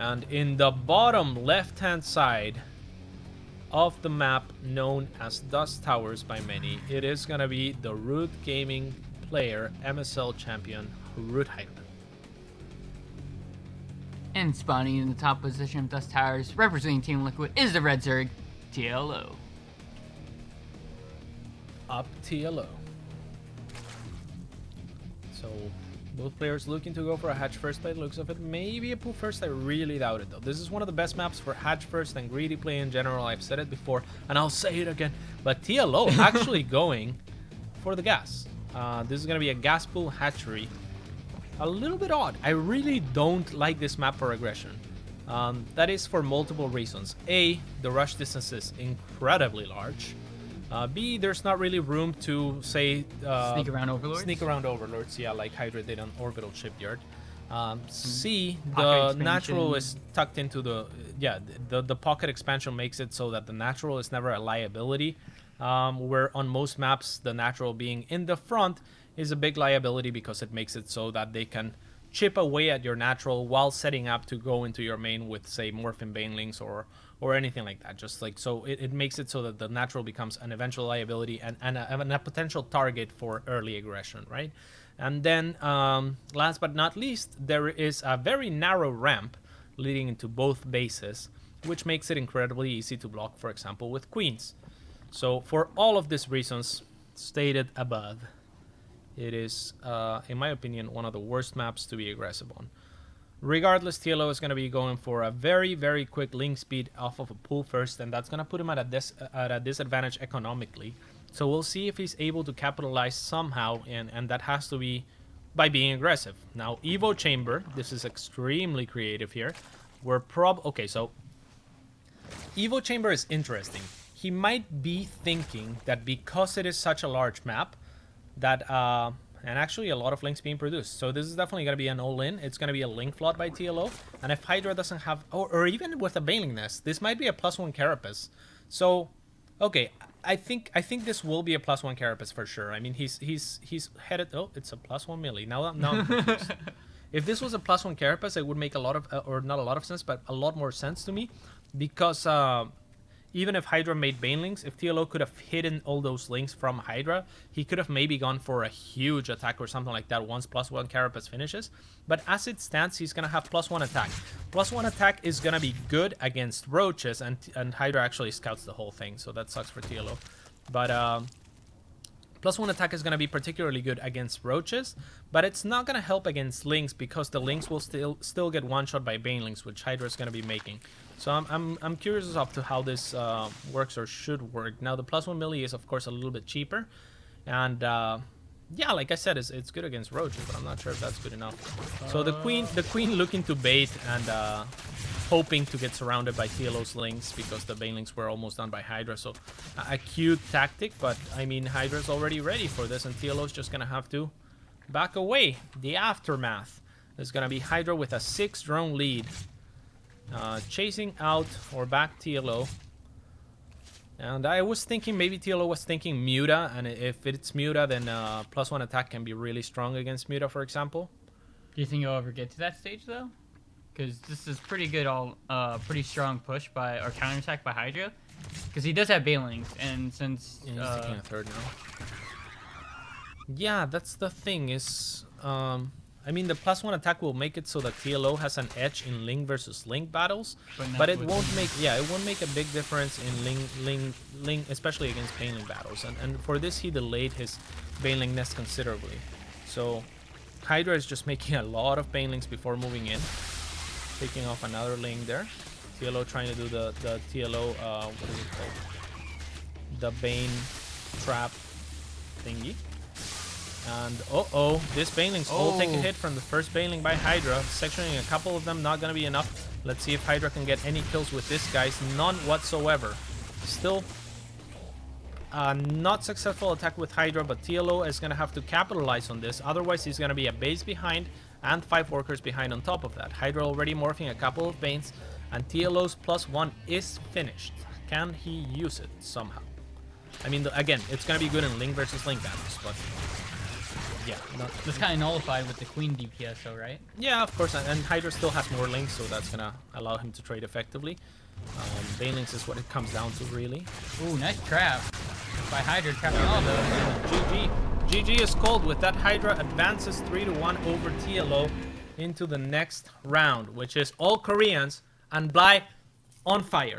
And in the bottom left-hand side of the map, known as Dust Towers by many, it is gonna be the Root Gaming player, MSL champion, Root Hydra. And spawning in the top position of Dust Towers, representing Team Liquid, is the Red Zerg, TLO. Up TLO. So both players looking to go for a hatch first by the looks of it. Maybe a pool first, I really doubt it though. This is one of the best maps for hatch first and greedy play in general. I've said it before and I'll say it again. But TLO actually going for the gas. This is going to be a gas pool hatchery. A little bit odd. I really don't like this map for aggression. That is for multiple reasons. A, the rush distance is incredibly large. B, there's not really room to, say... sneak around Overlords? Sneak around Overlords, yeah, like Hydra did on Orbital Shipyard. C, Pocket the natural expansion. is tucked into the... Yeah, the pocket expansion makes it so that the natural is never a liability. Where on most maps, the natural being in the front is a big liability because it makes it so that they can chip away at your natural while setting up to go into your main with, say, Morphin Banelings or anything like that. Just like so, it makes it so that the natural becomes an eventual liability and a potential target for early aggression, right? And then, last but not least, there is a very narrow ramp leading into both bases, which makes it incredibly easy to block, for example, with queens. So for all of these reasons stated above, it is, in my opinion, one of the worst maps to be aggressive on. Regardless, TLO is going to be going for a very, very quick link speed off of a pool first, and that's going to put him at a disadvantage economically. So we'll see if he's able to capitalize somehow, and that has to be by being aggressive. Now, Evo Chamber, this is extremely creative here. Okay, so Evo Chamber is interesting. He might be thinking that because it is such a large map, that and actually a lot of links being produced, so this is definitely going to be an all-in. It's going to be a link flood by TLO, and if Hydra doesn't have, or even with a Baneling Nest, this might be a +1 Carapace. So okay, I think this will be a +1 Carapace for sure. I mean, he's headed. Oh, it's a +1 melee. Now I'm confused. If this was a +1 Carapace, it would make a lot of or not a lot of sense, but a lot more sense to me, because even if Hydra made Banelings, if TLO could have hidden all those links from Hydra, he could have maybe gone for a huge attack or something like that once +1 Carapace finishes. But as it stands, he's going to have +1 attack. +1 attack is going to be good against roaches, and Hydra actually scouts the whole thing, so that sucks for TLO. But +1 attack is going to be particularly good against roaches, but it's not going to help against links because the links will still get one-shot by Banelings, which Hydra is going to be making. So I'm curious as to how this works or should work. Now the +1 melee is of course a little bit cheaper, and yeah, like I said, it's good against roaches, but I'm not sure if that's good enough. So the queen looking to bait and hoping to get surrounded by TLO's links because the Banelings were almost done by Hydra. So a cute tactic, but I mean Hydra's already ready for this, and TLO's just gonna have to back away. The aftermath is gonna be Hydra with a 6 drone lead. Chasing out or back TLO, and I was thinking maybe TLO was thinking Muta, and if it's Muta, then +1 attack can be really strong against Muta, for example. Do you think you'll ever get to that stage though? Because this is pretty good, pretty strong push by or counterattack by Hydra, because he does have Banelings, and since he's taking a third now. Yeah, that's the thing is. I mean, the +1 attack will make it so that TLO has an edge in Link versus Link battles, but it won't make a big difference in Link, especially against Baneling battles. And for this, he delayed his Baneling Nest considerably. So Hydra is just making a lot of Banelings before moving in, taking off another Link there. TLO trying to do the TLO what is it called? The Bane trap thingy. And this Banelings will take a hit from the first Baneling by Hydra. Sectioning a couple of them, not gonna be enough. Let's see if Hydra can get any kills with this, guys. None whatsoever. Still not successful attack with Hydra, but TLO is gonna have to capitalize on this. Otherwise, he's gonna be a base behind and 5 workers behind on top of that. Hydra already morphing a couple of Banes, and TLO's +1 is finished. Can he use it somehow? I mean, again, it's gonna be good in Link versus Link battles, but yeah, not, That's kind of nullified with the queen DPS, though, right? yeah, of course, and Hydra still has more links, so that's gonna allow him to trade effectively. Banelings is what it comes down to, really. Ooh, nice trap by Hydra, trapping all those. GG. GG is called with that. Hydra advances 3-1 over TLO into the next round, which is all Koreans and Bly on fire.